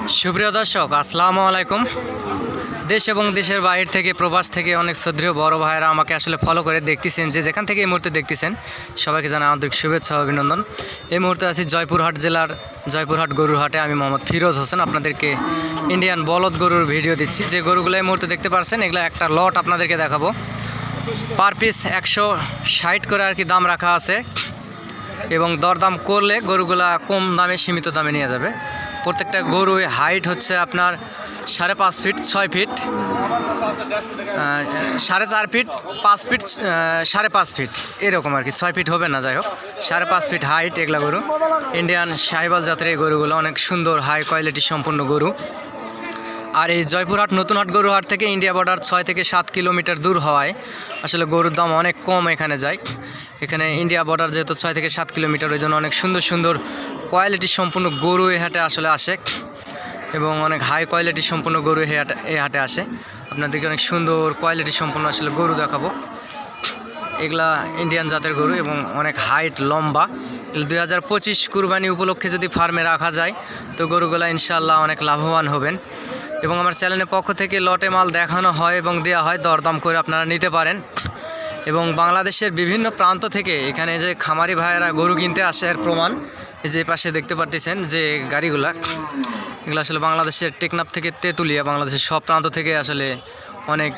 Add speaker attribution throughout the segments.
Speaker 1: সুপ্রিয় দর্শক, আসসালামু আলাইকুম। দেশ এবং দেশের বাইরে থেকে, প্রবাস থেকে অনেক শ্রদ্ধেয় বড় ভাইয়েরা আমাকে আসলে ফলো করে দেখতেছেন, যে যেখান থেকে এই মুহূর্তে দেখতেছেন সবাইকে জানাই আন্তরিক শুভেচ্ছা ও অভিনন্দন। এই মুহূর্তে আছি জয়পুরহাট জেলার জয়পুরহাট গরুর হাটে। আমি মোহাম্মদ ফিরোজ হোসেন আপনাদেরকে ইন্ডিয়ান বলদ গরুর ভিডিও দিচ্ছি। যে গরুগুলো এই মুহূর্তে দেখতে পাচ্ছেন, এগুলো একটা লট আপনাদেরকে দেখাবো। পার পিস 160 করে আর কি দাম রাখা আছে, এবং দরদাম করলে গরুগুলা কম দামে সীমিত দামে নিয়ে যাবে। প্রত্যেকটা গরু হাইট হচ্ছে আপনার 5.5 feet, 6 feet, 4.5 feet, 5 feet, 5.5 feet এরকম আর কি। 6 ফিট হবে না, যাই হোক 5.5 ফিট হাইট এগুলা গরু। ইন্ডিয়ান সাহিবাল জাতের এই গরুগুলো অনেক সুন্দর, হাই কোয়ালিটি সম্পূর্ণ গরু। আর এই জয়পুরহাট নতুনহাট গরুহাট থেকে ইন্ডিয়া বর্ডার 6 থেকে 7 কিলোমিটার দূর হওয়ায় আসলে গরুর দাম অনেক কম এখানে যায়। এখানে ইন্ডিয়া বর্ডার যেহেতু 6 থেকে 7 কিলোমিটার, ওই জন্য অনেক সুন্দর সুন্দর কোয়ালিটি সম্পূর্ণ গরু এই হাটে আসলে আসে, এবং অনেক হাই কোয়ালিটি সম্পূর্ণ গরু এই হাটে আসে। আপনাদেরকে অনেক সুন্দর কোয়ালিটি সম্পূর্ণ আসলে গরু দেখাবো। এগুলা ইন্ডিয়ান জাতের গরু এবং অনেক হাইট, লম্বা। 2025 কুরবানি উপলক্ষে যদি ফার্মে রাখা যায় তো গরুগুলা ইনশাআল্লাহ অনেক লাভবান হবেন। এবং আমার চ্যানেলের পক্ষ থেকে লটে মাল দেখানো হয় এবং দেওয়া হয়, দরদাম করে আপনারা নিতে পারেন। এবং বাংলাদেশের বিভিন্ন প্রান্ত থেকে এখানে যে খামারি ভাইয়েরা গরু কিনতে আসে এর প্রমাণ এই যে পাশে দেখতে পারতেছেন যে গাড়িগুলা, এগুলো আসলে বাংলাদেশের টেকনাফ থেকে তেঁতুলিয়া, বাংলাদেশের সব প্রান্ত থেকে আসলে অনেক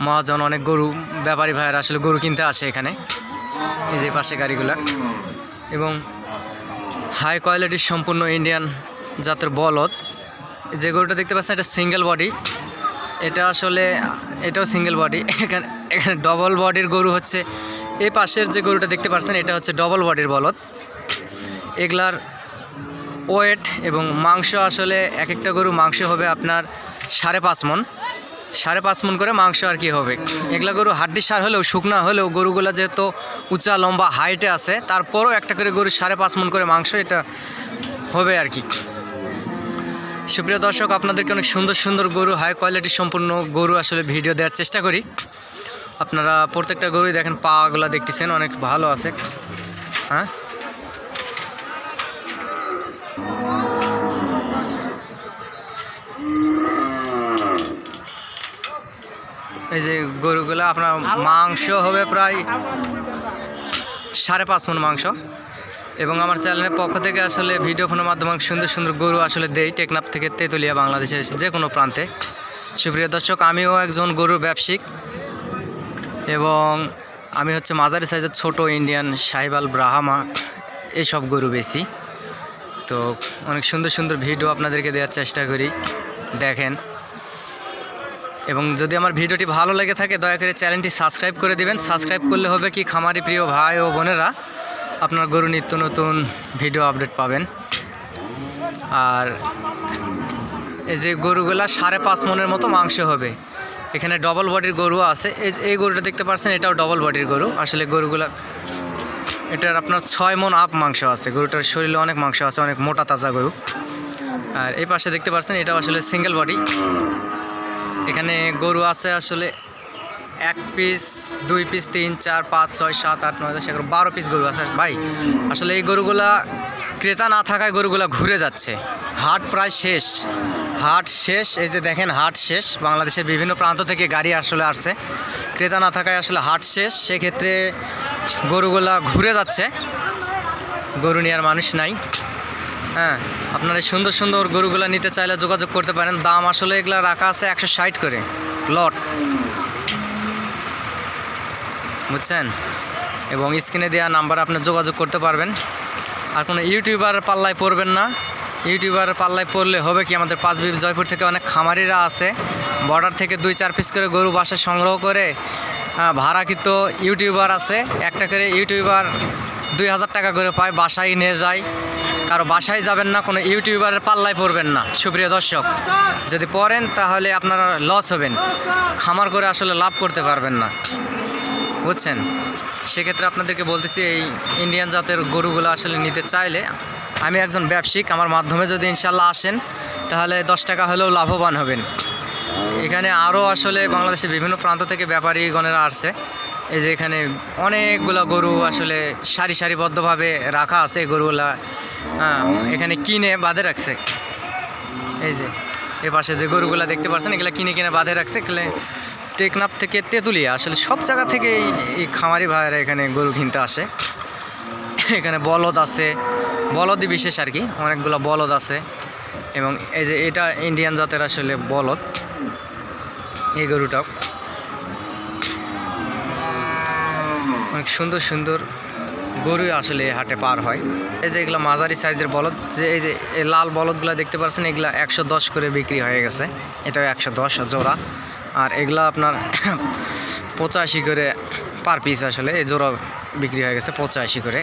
Speaker 1: মহাজন, অনেক গরু ব্যাপারী ভাইয়েরা আসলে গরু কিনতে আসে এখানে। এই যে পাশে গাড়িগুলা, এবং হাই কোয়ালিটির সম্পূর্ণ ইন্ডিয়ান জাতের বলদ। যে গরুটা দেখতে পাচ্ছেন এটা সিঙ্গেল বডি, এটাও সিঙ্গেল বডি। এখানে ডবল বডির গরু হচ্ছে এই পাশের যে গরুটা দেখতে পাচ্ছেন, এটা হচ্ছে ডবল বডির বলদ। এগুলার ওয়েট এবং মাংস আসলে এক একটা গরু মাংস হবে আপনার 5.5 মণ করে মাংস আর কি হবে। এগুলা গরু হাড্ডি সার হলেও, শুকনা হলেও গরুগুলা যেহেতু উঁচা লম্বা হাইটে আছে, তারপরও একটা করে গরু 5.5 মণ করে মাংস এটা হবে আর কি। সুপ্রিয় দর্শক, আপনাদেরকে অনেক সুন্দর সুন্দর গরু, হাই কোয়ালিটি সম্পূর্ণ গরু আসলে ভিডিও দেওয়ার চেষ্টা করি। আপনারা প্রত্যেকটা গরুই দেখেন, পাগুলা দেখতেছেন অনেক ভালো আছে। হ্যাঁ, এই যে গরুগুলো আপনার মাংস হবে প্রায় 5.5 মণ মাংস। এবং আমার চ্যানেলের পক্ষ থেকে আসলে ভিডিও ফোনের মাধ্যমে সুন্দর সুন্দর গরু আসলে দেই, টেকনাফ থেকে তেঁতুলিয়া, বাংলাদেশের যে কোনো প্রান্তে। সুপ্রিয় দর্শক, আমিও একজন গরুর ব্যবসায়িক, এবং আমি হচ্ছে মাঝারি সাইজের ছোট ইন্ডিয়ান সাহিবাল, ব্রাহ্মা এইসব গরু বেশি। তো অনেক সুন্দর সুন্দর ভিডিও আপনাদেরকে দেওয়ার চেষ্টা করি, দেখেন। এবং যদি আমার ভিডিওটি ভালো লেগে থাকে দয়া করে চ্যানেলটি সাবস্ক্রাইব করে দিবেন। সাবস্ক্রাইব করলে হবে কি, খামারি প্রিয় ভাই ও বোনেরা আপনার গরু নিত্য নতুন ভিডিও আপডেট পাবেন। আর এই যে গরুগুলা 5.5 মণের মতো মাংস হবে। এখানে ডবল বডির গরু আছে, এই গরুটা দেখতে পাচ্ছেন, এটাও ডবল বডির গরু। আসলে গরুগুলা এটার আপনার 6 মণ আপ মাংস আছে। গরুটার শরীরে অনেক মাংস আছে, অনেক মোটা তাজা গরু। আর এই পাশে দেখতে পাচ্ছেন, এটা আসলে সিঙ্গেল বডি। এখানে গরু আছে আসলে 1 পিস, 2 পিস, 3, 4, 5, 6, 7, 8, 9, 10, 11, 12 পিস গরু আছে ভাই। আসলে এই গরুগুলা ক্রেতা না থাকায় গরুগুলা ঘুরে যাচ্ছে। হাট প্রায় শেষ, হাট শেষ। এই যে দেখেন, হাট শেষ। বাংলাদেশের বিভিন্ন প্রান্ত থেকে গাড়ি আসলে আসছে, ক্রেতা না থাকায় আসলে হাট শেষ। সেক্ষেত্রে গরুগুলা ঘুরে যাচ্ছে, গরু নেওয়ার মানুষ নাই। হ্যাঁ, আপনারা সুন্দর সুন্দর গরুগুলা নিতে চাইলে যোগাযোগ করতে পারেন। দাম আসলে এগুলা রাখা আছে 160 করে লট, বুঝছেন। এবং স্ক্রিনে দেওয়া নাম্বার আপনি যোগাযোগ করতে পারবেন। আর কোনো ইউটিউবার পাল্লায় পড়বেন না। ইউটিউবার পাল্লায় পড়লে হবে কি, আমাদের পাঁচবিবি জয়পুর থেকে অনেক খামারিরা আছে, বর্ডার থেকে 2-4 পিস করে গরু বাসায় সংগ্রহ করে ভাড়া কিন্তু ইউটিউবার আছে। একটা করে ইউটিউবার 2000 টাকা করে পায়, বাসায় নিয়ে যায়। কারো বাসায় যাবেন না, কোনো ইউটিউবারের পাল্লায় পড়বেন না। সুপ্রিয় দর্শক, যদি পড়েন তাহলে আপনারা লস হবেন, খামার করে আসলে লাভ করতে পারবেন না, বুঝছেন। সেক্ষেত্রে আপনাদেরকে বলতেছি, এই ইন্ডিয়ান জাতের গরুগুলো আসলে নিতে চাইলে, আমি একজন ব্যবসায়িক, আমার মাধ্যমে যদি ইনশাল্লাহ আসেন তাহলে 10 টাকা হলেও লাভবান হবেন। এখানে আরও আসলে বাংলাদেশের বিভিন্ন প্রান্ত থেকে ব্যাপারীগণেরা আসছে। এই যে এখানে অনেকগুলো গরু আসলে সারিবদ্ধভাবে রাখা আছে। গরুগুলা এখানে কিনে বাঁধে রাখছে। এই যে এ পাশে যে গরুগুলা দেখতে পাচ্ছেন এগুলা কিনে কিনে বাঁধে রাখছে, এগুলো টেকনাফ থেকে তেঁতুলিয়া, আসলে সব জায়গা থেকে এই খামারি ভাইয়েরা এখানে গরু কিনতে আসে। এখানে বলদ আছে, বলদই বিশেষ আর কি, অনেকগুলো বলদ আছে। এবং এই যে এটা ইন্ডিয়ান জাতের আসলে বলদ, এই গরুটাও অনেক সুন্দর সুন্দর গরু আসলে হাটে পার হয়। এই যে এগুলো মাঝারি সাইজের বলদ, যে এই যে এই লাল বলদগুলো দেখতে পাচ্ছেন এগুলা 110 করে বিক্রি হয়ে গেছে, এটাও 110 জোড়া। আর এগুলা আপনার 85 করে পার পিস, আসলে এই জোড়া বিক্রি হয়ে গেছে 85 করে।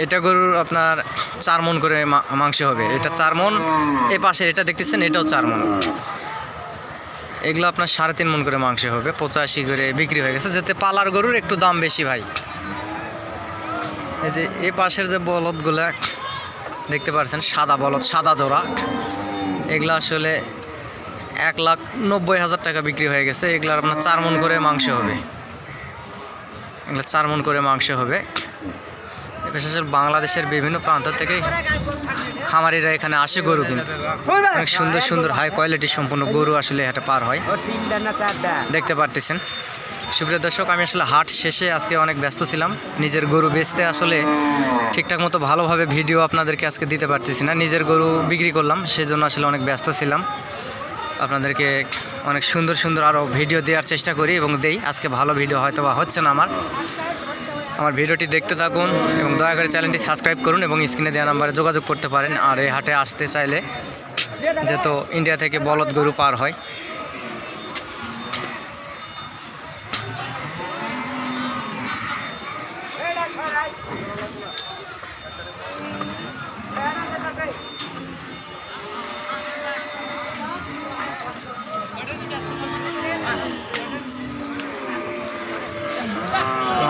Speaker 1: এটা গরুর আপনার 4 মণ করে মাংস হবে, এটা 4 মণ। এই পাশে এটা দেখতেছেন এটাও 4 মণ, এগুলো আপনার 3.5 মণ করে মাংস হবে, 85 করে বিক্রি হয়ে গেছে। যাতে পালার গরুর একটু দাম বেশি ভাই। এই যে এ পাশের যে বলদগুলা দেখতে পাচ্ছেন, সাদা বলদ, সাদা জোড়া, এগুলো আসলে 1,90,000 টাকা বিক্রি হয়ে গেছে। এগুলো আপনার 4 মণ করে মাংস হবে, এগুলো 4 মণ করে মাংস হবে। বিশেষ করে বাংলাদেশের বিভিন্ন প্রান্ত থেকে খামারিরা এখানে আসে গরু কিনতে। অনেক সুন্দর সুন্দর হাই কোয়ালিটি সম্পূর্ণ গরু আসলে হাটে পার হয়, দেখতে পারতেছেন। সুপ্রিয় দর্শক, আমি আসলে হাট শেষে আজকে অনেক ব্যস্ত ছিলাম, নিজের গরু বেচতে আসলে ঠিকঠাক মতো ভালোভাবে ভিডিও আপনাদেরকে আজকে দিতে পারতেছি না। নিজের গরু বিক্রি করলাম, সেজন্য আসলে অনেক ব্যস্ত ছিলাম। আপনাদেরকে অনেক সুন্দর সুন্দর আরও ভিডিও দেওয়ার চেষ্টা করি এবং দেই। আজকে ভালো ভিডিও হয়তো বা হচ্ছে না আমার ভিডিওটি দেখতে থাকুন এবং দয়া করে চ্যানেলটি সাবস্ক্রাইব করুন এবং স্ক্রিনে দেওয়া নাম্বারে যোগাযোগ করতে পারেন। আর এই হাটে আসতে চাইলে, যেহেতু ইন্ডিয়া থেকে বলদ গরু পার হয়।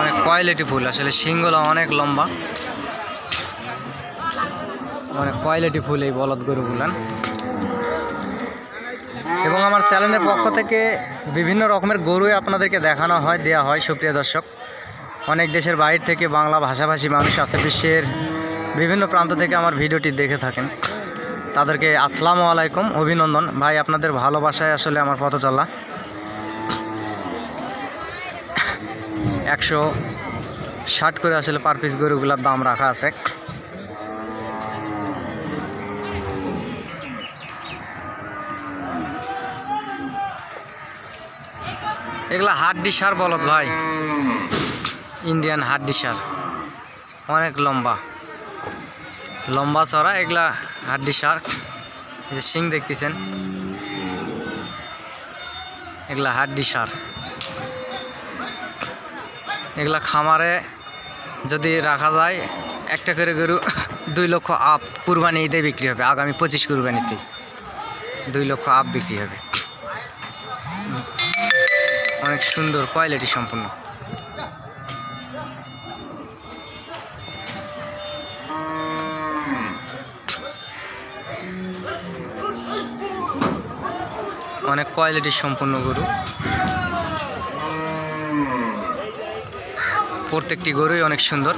Speaker 1: অনেক কোয়ালিটি ফুল, আসলে শিংগুলো অনেক লম্বা, অনেক কোয়ালিটি ফুল এই বলদ গরুগুলান। এবং আমার চ্যানেলের পক্ষ থেকে বিভিন্ন রকমের গরুই আপনাদেরকে দেখানো হয়, দেওয়া হয়। সুপ্রিয় দর্শক, অনেক দেশের বাইরে থেকে বাংলা ভাষাভাষী মানুষ আছে, বিশ্বের বিভিন্ন প্রান্ত থেকে আমার ভিডিওটি দেখে থাকেন। তাদেরকে আসসালামু আলাইকুম, অভিনন্দন ভাই। আপনাদের ভালোবাসায় আসলে আমার পথ চলা। 160 করে আসলে পার পিস গরুগুলার দাম রাখা আছে। এগুলা হাড্ডি সার বলদ ভাই, ইন্ডিয়ান হাড্ডি সার, অনেক লম্বা লম্বা চড়া, এগুলা হাড্ডি সার। এই যে শিং দেখতেছেন, এগুলা হাড্ডি সার। এগুলা খামারে যদি রাখা যায়, একটা করে গরু 2 লক্ষ আপ কুরবানি ঈদে বিক্রি হবে। আগামী 25 কুরবানিতেই 2 লক্ষ আপ বিক্রি হবে। অনেক সুন্দর কোয়ালিটি সম্পূর্ণ। অনেক কোয়ালিটি সম্পূর্ণ গরু, প্রত্যেকটি গরুই অনেক সুন্দর।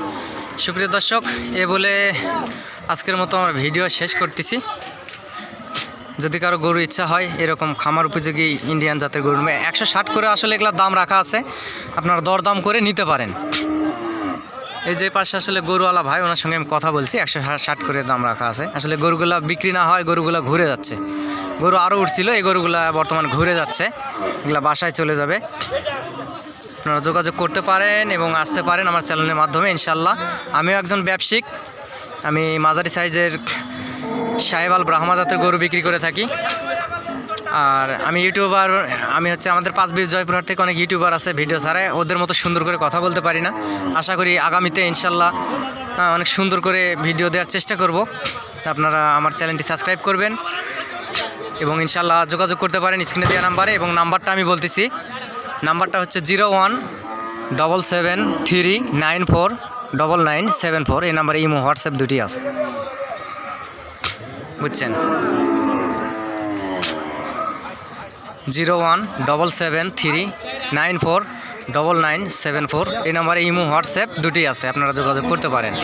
Speaker 1: সুপ্রিয় দর্শক, এ বলে আজকের মতো আমার ভিডিও শেষ করতেছি। যদি কারো গরু ইচ্ছা হয় এরকম খামার উপযোগী ইন্ডিয়ান জাতের গরু, 160 করে আসলে এগুলোর দাম রাখা আছে, আপনারা দরদাম করে নিতে পারেন। এই যে পাশে আসলে গরুওয়ালা ভাই, ওনার সঙ্গে আমি কথা বলছি, 160 করে দাম রাখা আছে। আসলে গরুগুলা বিক্রি না হয়, গরুগুলা ঘুরে যাচ্ছে। গরু আরও উঠছিল, এই গরুগুলা বর্তমান ঘুরে যাচ্ছে, এগুলা বাসায় চলে যাবে। আপনারা যোগাযোগ করতে পারেন এবং আসতে পারেন আমার চ্যানেলের মাধ্যমে ইনশাল্লাহ। আমিও একজন ব্যবসায়িক, আমি মাঝারি সাইজের সাহেবাল ব্রাহ্মা জাতের গরু বিক্রি করে থাকি। আর আমি ইউটিউবার, আমি হচ্ছে আমাদের 5 বির জয়পুরহাট থেকে অনেক ইউটিউবার আছে, ভিডিও ছাড়ায় ওদের মতো সুন্দর করে কথা বলতে পারি না। আশা করি আগামীতে ইনশাল্লাহ অনেক সুন্দর করে ভিডিও দেওয়ার চেষ্টা করব। আপনারা আমার চ্যানেলটি সাবস্ক্রাইব করবেন এবং ইনশাল্লাহ যোগাযোগ করতে পারেন স্ক্রিনে দেওয়া নাম্বারে। এবং নাম্বারটা আমি বলতেছি, নাম্বারটা হচ্ছে 0177394994। এই নাম্বারে ইমো হোয়াটসঅ্যাপ দুটি আছে, বুঝছেন। 0177394994। এই নাম্বারে ইমো হোয়াটসঅ্যাপ দুটি আছে, আপনারা যোগাযোগ করতে পারেন।